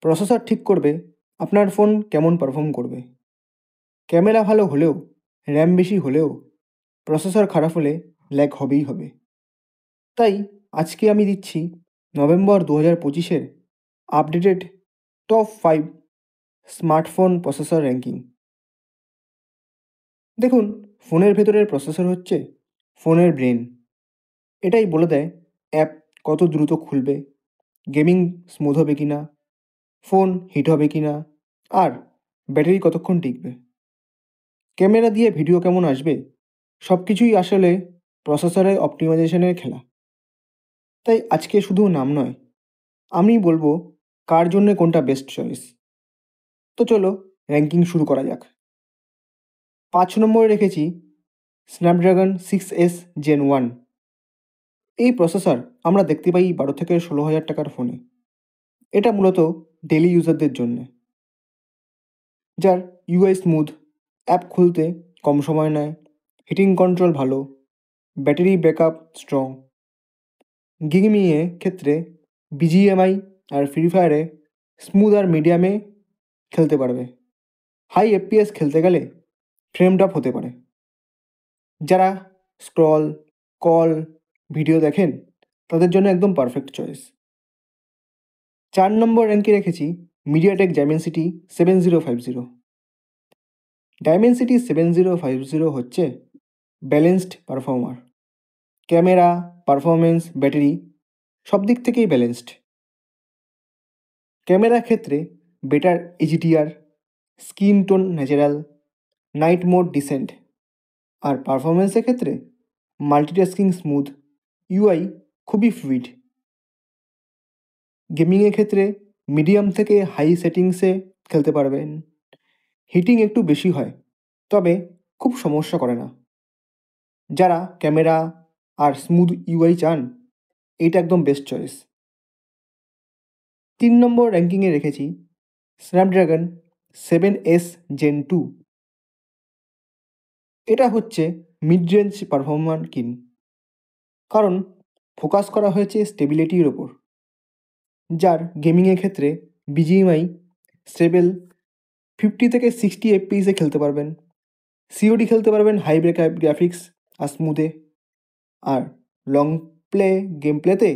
Processor ঠিক করবে আপনার ফোন কেমন পারফর্ম করবে। ক্যামেরা ভালো হলেও, র্যাম বেশি হলেও প্রসেসর খারাপ হলে ল্যাগ হবেই হবে। তাই আজকে আমি দিচ্ছি নভেম্বর 2025-এর updated top 5 smartphone processor ranking. দেখুন, ফোনের ভেতরের প্রসেসর হচ্ছে ফোনের ব্রেন। এটাই বলে দেয় অ্যাপ কত দ্রুত খুলবে, গেমিং স্মুথ হবে কি না, ফোন হিট হবে কি না, আর ব্যাটারি কতক্ষণ টিকবে। ক্যামেরা দিয়ে ভিডিও কেমন আসবে, সব কিছুই আসলে প্রসেসরের অপটিমাইজেশনের খেলা। তাই আজকে শুধু নাম নয়, আমি বলবো কার জন্য কোনটা বেস্ট চয়েস। তো চলো র্যাঙ্কিং শুরু করা যাক। 5 নম্বরে রেখেছি স্ন্যাপড্রাগন 6S Gen 1। এই প্রসেসর আমরা দেখতে পাই 12 থেকে 16,000 টাকার ফোনে। এটা মূলত ডেলি ইউজারদের জন্য, যার ইউআই স্মুথ, অ্যাপ খুলতে কম সময় নেয়, হিটিং কন্ট্রোল ভালো, ব্যাটারি ব্যাকআপ স্ট্রং। গেমিংয়ে ক্ষেত্রে বিজিএমআই আর ফ্রি ফায়ারে স্মুথ আর মিডিয়ামে খেলতে পারবে। হাই এফপিএস খেলতে গেলে ফ্রেম ড্রপ হতে পারে। যারা স্ক্রল, কল, ভিডিও দেখেন তাদের জন্য একদম পারফেক্ট চয়েস। 4 নম্বর র্যাঙ্কে রেখেছি মিডিয়াটেক ডাইমেনসিটি 7050। ডাইমেনসিটি 7050 হচ্ছে balanced performer. Camera, performance, battery সব দিক থেকেই ব্যালেন্সড। ক্যামেরার ক্ষেত্রে better HDR, skin tone natural, night mode decent. আর পারফরমেন্সের ক্ষেত্রে মাল্টিটাস্কিং স্মুথ, ইউআই খুবই ফ্লুইড। গেমিংয়ের ক্ষেত্রে মিডিয়াম থেকে হাই সেটিংসে খেলতে পারবেন। হিটিং একটু বেশি হয়, তবে খুব সমস্যা করে না। যারা ক্যামেরা আর স্মুথ ইউআই চান, এইটা একদম বেস্ট চয়েস। 3 নম্বর র্যাঙ্কিংয়ে রেখেছি স্ন্যাপড্রাগন 7S Gen 2। এটা হচ্ছে মিড রেঞ্জ পারফর্মার কিন, কারণ ফোকাস করা হয়েছে স্টেবিলিটির ওপর। যার গেমিংয়ের ক্ষেত্রে বিজিএমআই স্টেবল 50 থেকে 60 এফপিএসে খেলতে পারবেন, সিওডি খেলতে পারবেন হাই ব্রেকআপ গ্রাফিক্স আর স্মুথে। আর লং গেম প্লেতে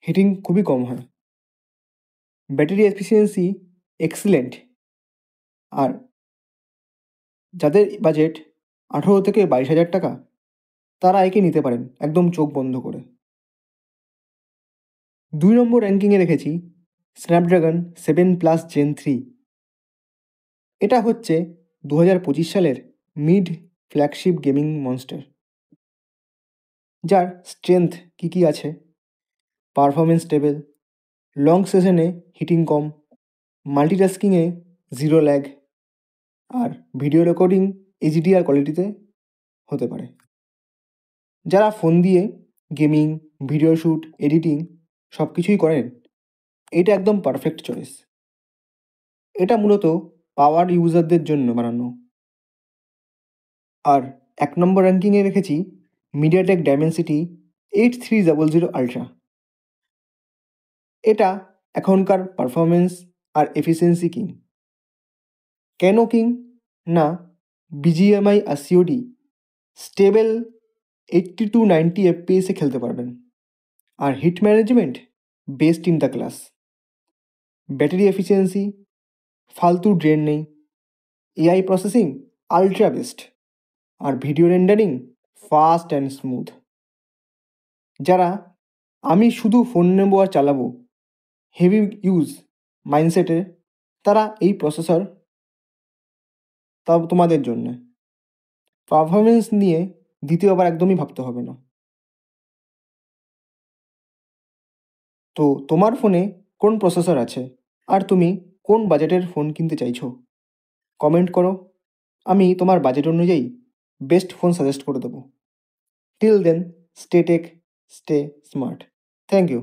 হিটিং খুবই কম হয়। Battery efficiency excellent. আর যাদের বাজেট 18 থেকে 22,000 টাকা, তারা একে নিতে পারেন একদম চোখ বন্ধ করে। 2 নম্বর র্যাঙ্কিংয়ে রেখেছি স্ন্যাপড্রাগন 7+ Gen 3। এটা হচ্ছে 2025 সালের মিড ফ্ল্যাগশিপ গেমিং মনস্টার। যার স্ট্রেংথ কী আছে: পারফরমেন্স স্টেবল, লং সেশনে হিটিং কম, মাল্টিটাস্কিংয়ে জিরো ল্যাগ, আর ভিডিও রেকর্ডিং এইচডিআর কোয়ালিটিতে হতে পারে। যারা ফোন দিয়ে গেমিং, ভিডিও শ্যুট, এডিটিং সব কিছুই করেন, এটা একদম পারফেক্ট চয়েস। এটা মূলত পাওয়ার ইউজারদের জন্য বানানো। আর 1 নম্বর র্যাঙ্কিংয়ে রেখেছি মিডিয়াটেক ডাইমেনসিটি 8300 আলট্রা। এটা এখনকার পারফরমেন্স আর এফিসিয়েন্সি কিং। কেন কিং? না, বিজিএমআই আর সিওডি স্টেবল 80 to 90 এফপিএসে খেলতে পারবেন। আর heat management best in the class. Battery efficiency ফালতু ড্রেন নেই। AI processing ultra best. আর video rendering fast and smooth. যারা আমি শুধু ফোন নেব আর চালাবো হেভি ইউজ মাইন্ডসেটে, তারা এই প্রসেসর তোমাদের জন্য। পারফরমেন্স নিয়ে দ্বিতীয়বার একদমই ভাবতে হবে না। তো তোমার ফোনে কোন প্রসেসর আছে, আর তুমি কোন বাজেটের ফোন কিনতে চাইছো? কমেন্ট করো, আমি তোমার বাজেট অনুযায়ী বেস্ট ফোন সাজেস্ট করে দেবো। Till then, stay tech, stay smart. Thank you.